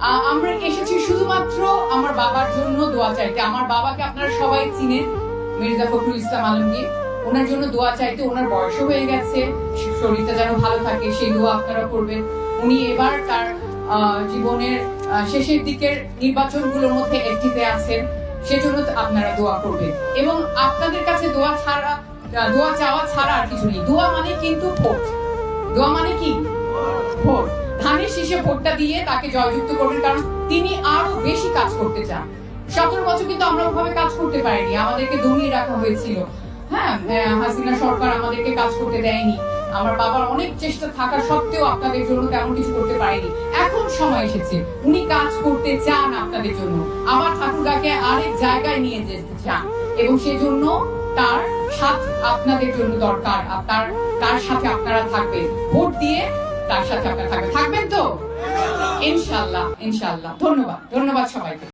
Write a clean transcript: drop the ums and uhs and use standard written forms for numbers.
আমরা এসেছি শুধুমাত্র আমার বাবার জন্য দোয়া চাইতে। আমার বাবাকে আপনারা সবাই চিনেন, মির্জা ফখরুল ইসলাম আলমগীর। ওনার জন্য দোয়া চাইতে। ওনার বয়সও হয়ে গেছে, শরীরটা যেন ভালো থাকে সেই দোয়া আপনারা করবেন। উনি এবার তার জীবনের শেষের দিকের নির্বাচনগুলোর মধ্যে একটিতে আছেন, সেজন্য আপনারা দোয়া করবেন। এবং আপনাদের কাছে দোয়া চাওয়া ছাড়া আর কিছু নেই। দোয়া মানে কিন্তু ভোট। দোয়া মানে কি? ভোট। ধানের শীষে ভোটটা দিয়ে তাকে জয়যুক্ত করবেন, কারণ তিনি আরো বেশি কাজ করতে চান। 17 বছর কিন্তু আমরা ওভাবে কাজ করতে পারিনি, আমাদেরকে দমিয়ে রাখা হয়েছিল। হ্যাঁ, হাসিনা সরকার আমাদেরকে কাজ করতে দেয়নি। আমার বাবার অনেক চেষ্টা থাকা সত্ত্বেও আপনাদের জন্য তেমন কিছু করতে পারেনি। এখন সময় এসেছে, উনি কাজ করতে চান আপনাদের জন্য, আমার ঠাকুরগাকে আরেক জায়গায় নিয়ে যেতে চান, এবং সেজন্য তার সাথ আপনাদের জন্য দরকার। তার সাথে আপনারা থাকবেন, ভোট দিয়ে তার সাথে আপনারা থাকবেন তো ইনশাআল্লাহ। ইনশাআল্লাহ। ধন্যবাদ সবাইকে।